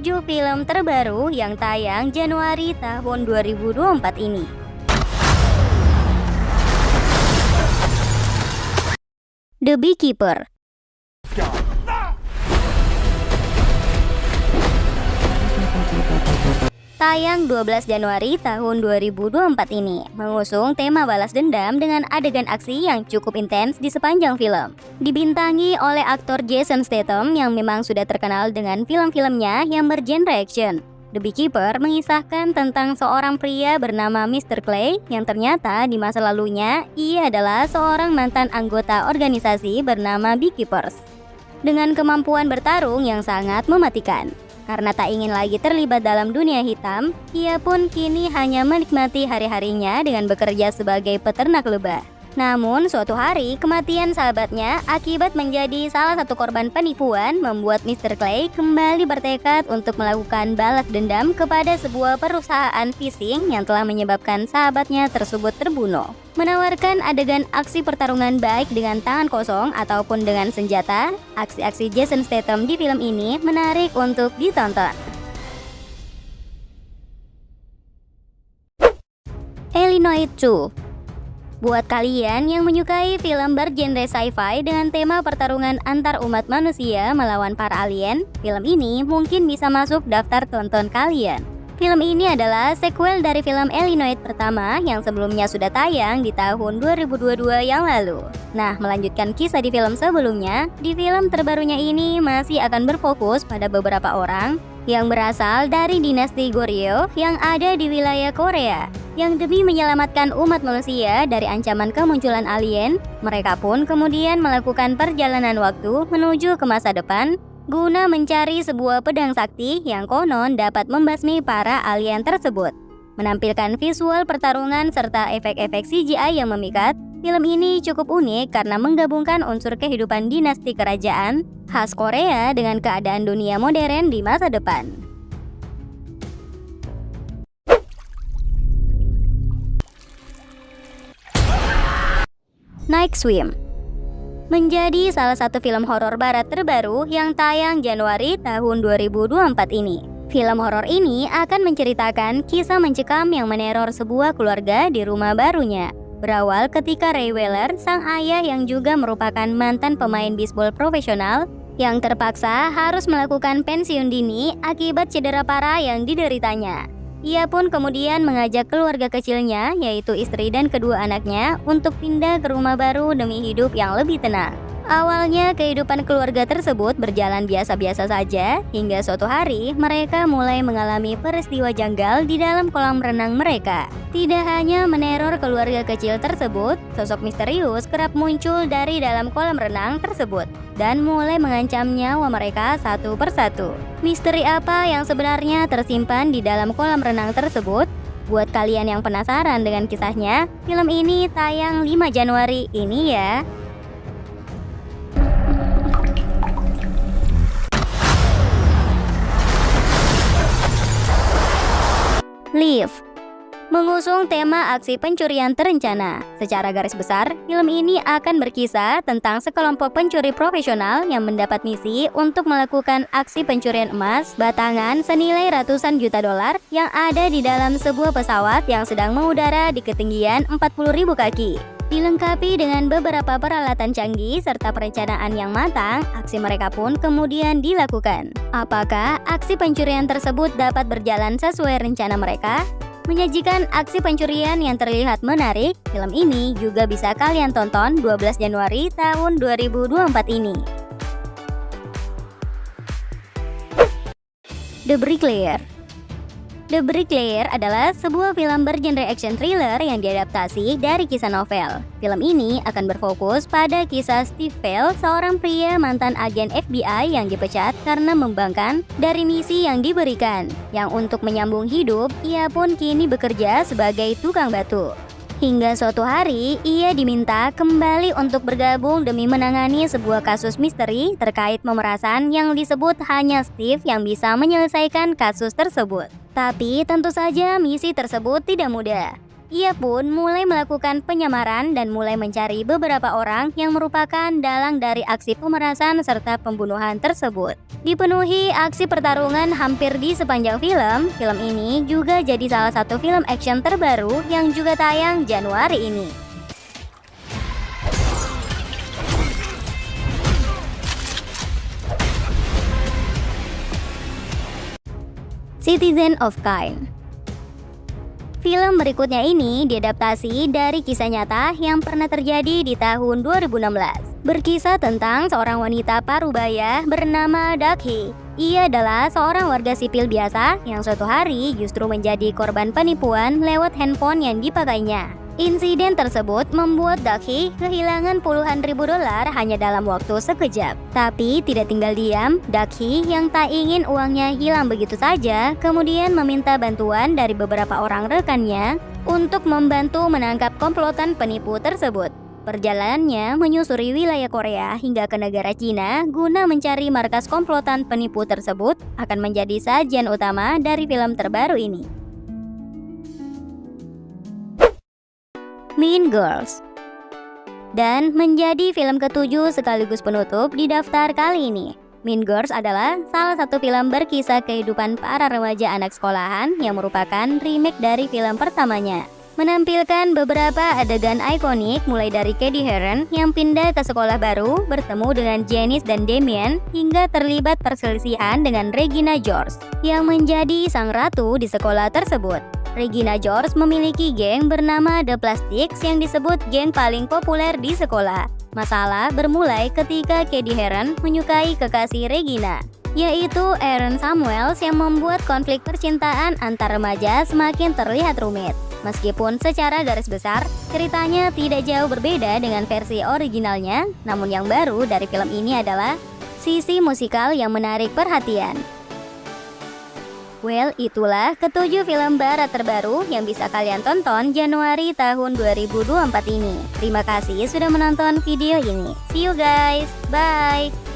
7 film terbaru yang tayang Januari tahun 2024 ini. The Beekeeper. Tayang 12 Januari tahun 2024 ini, mengusung tema balas dendam dengan adegan aksi yang cukup intens di sepanjang film. Dibintangi oleh aktor Jason Statham yang memang sudah terkenal dengan film-filmnya yang bergenre action. The Beekeeper mengisahkan tentang seorang pria bernama Mr. Clay yang ternyata di masa lalunya ia adalah seorang mantan anggota organisasi bernama Beekeepers. Dengan kemampuan bertarung yang sangat mematikan. Karena tak ingin lagi terlibat dalam dunia hitam, ia pun kini hanya menikmati hari-harinya dengan bekerja sebagai peternak lebah. Namun suatu hari kematian sahabatnya akibat menjadi salah satu korban penipuan membuat Mr. Clay kembali bertekad untuk melakukan balas dendam kepada sebuah perusahaan phishing yang telah menyebabkan sahabatnya tersebut terbunuh. Menawarkan adegan aksi pertarungan baik dengan tangan kosong ataupun dengan senjata, aksi-aksi Jason Statham di film ini menarik untuk ditonton. Illinois 2. Buat kalian yang menyukai film bergenre sci-fi dengan tema pertarungan antar umat manusia melawan para alien, film ini mungkin bisa masuk daftar tonton kalian. Film ini adalah sequel dari film Illinois pertama yang sebelumnya sudah tayang di tahun 2022 yang lalu. Nah, melanjutkan kisah di film sebelumnya, di film terbarunya ini masih akan berfokus pada beberapa orang yang berasal dari dinasti Goryeo yang ada di wilayah Korea. Yang demi menyelamatkan umat manusia dari ancaman kemunculan alien, mereka pun kemudian melakukan perjalanan waktu menuju ke masa depan guna mencari sebuah pedang sakti yang konon dapat membasmi para alien tersebut. Menampilkan visual pertarungan serta efek-efek CGI yang memikat, film ini cukup unik karena menggabungkan unsur kehidupan dinasti kerajaan khas Korea dengan keadaan dunia modern di masa depan. Night Swim menjadi salah satu film horor barat terbaru yang tayang Januari tahun 2024 ini. Film horor ini akan menceritakan kisah mencekam yang meneror sebuah keluarga di rumah barunya. Berawal ketika Ray Weller, sang ayah yang juga merupakan mantan pemain bisbol profesional, yang terpaksa harus melakukan pensiun dini akibat cedera parah yang dideritanya. Ia pun kemudian mengajak keluarga kecilnya, yaitu istri dan kedua anaknya, untuk pindah ke rumah baru demi hidup yang lebih tenang. Awalnya kehidupan keluarga tersebut berjalan biasa-biasa saja, hingga suatu hari mereka mulai mengalami peristiwa janggal di dalam kolam renang mereka. Tidak hanya meneror keluarga kecil tersebut, sosok misterius kerap muncul dari dalam kolam renang tersebut dan mulai mengancam nyawa mereka satu persatu. Misteri apa yang sebenarnya tersimpan di dalam kolam renang tersebut? Buat kalian yang penasaran dengan kisahnya, film ini tayang 5 Januari ini ya. Live mengusung tema aksi pencurian terencana. Secara garis besar, film ini akan berkisah tentang sekelompok pencuri profesional yang mendapat misi untuk melakukan aksi pencurian emas batangan senilai ratusan juta dolar yang ada di dalam sebuah pesawat yang sedang mengudara di ketinggian 40.000 kaki. Dilengkapi dengan beberapa peralatan canggih serta perencanaan yang matang, aksi mereka pun kemudian dilakukan. Apakah aksi pencurian tersebut dapat berjalan sesuai rencana mereka? Menyajikan aksi pencurian yang terlihat menarik, film ini juga bisa kalian tonton 12 Januari tahun 2024 ini. The Bricklayer. The Bricklayer adalah sebuah film bergenre action thriller yang diadaptasi dari kisah novel. Film ini akan berfokus pada kisah Steve Vale, seorang pria mantan agen FBI yang dipecat karena membangkang dari misi yang diberikan. Yang untuk menyambung hidup, ia pun kini bekerja sebagai tukang batu. Hingga suatu hari, ia diminta kembali untuk bergabung demi menangani sebuah kasus misteri terkait pemerasan yang disebut hanya Steve yang bisa menyelesaikan kasus tersebut. Tapi tentu saja misi tersebut tidak mudah. Ia pun mulai melakukan penyamaran dan mulai mencari beberapa orang yang merupakan dalang dari aksi pemerasan serta pembunuhan tersebut. Dipenuhi aksi pertarungan hampir di sepanjang film, film ini juga jadi salah satu film action terbaru yang juga tayang Januari ini. Citizen of Kane. Film berikutnya ini diadaptasi dari kisah nyata yang pernah terjadi di tahun 2016. Berkisah tentang seorang wanita parubaya bernama Dakhi. Ia adalah seorang warga sipil biasa yang suatu hari justru menjadi korban penipuan lewat handphone yang dipakainya. Insiden tersebut membuat Dakhi kehilangan puluhan ribu dolar hanya dalam waktu sekejap. Tapi tidak tinggal diam, Dakhi yang tak ingin uangnya hilang begitu saja kemudian meminta bantuan dari beberapa orang rekannya untuk membantu menangkap komplotan penipu tersebut. Perjalanannya menyusuri wilayah Korea hingga ke negara Cina guna mencari markas komplotan penipu tersebut akan menjadi sajian utama dari film terbaru ini. Mean Girls. Dan menjadi film ketujuh sekaligus penutup di daftar kali ini. Mean Girls adalah salah satu film berkisah kehidupan para remaja anak sekolahan yang merupakan remake dari film pertamanya. Menampilkan beberapa adegan ikonik mulai dari Katie Heron yang pindah ke sekolah baru bertemu dengan Janice dan Damien hingga terlibat perselisihan dengan Regina George yang menjadi sang ratu di sekolah tersebut. Regina George memiliki geng bernama The Plastics yang disebut geng paling populer di sekolah. Masalah bermulai ketika Katie Heron menyukai kekasih Regina, yaitu Aaron Samuels yang membuat konflik percintaan antar remaja semakin terlihat rumit. Meskipun secara garis besar, ceritanya tidak jauh berbeda dengan versi originalnya, namun yang baru dari film ini adalah sisi musikal yang menarik perhatian. Well, itulah ketujuh film barat terbaru yang bisa kalian tonton Januari tahun 2024 ini. Terima kasih sudah menonton video ini. See you guys, bye!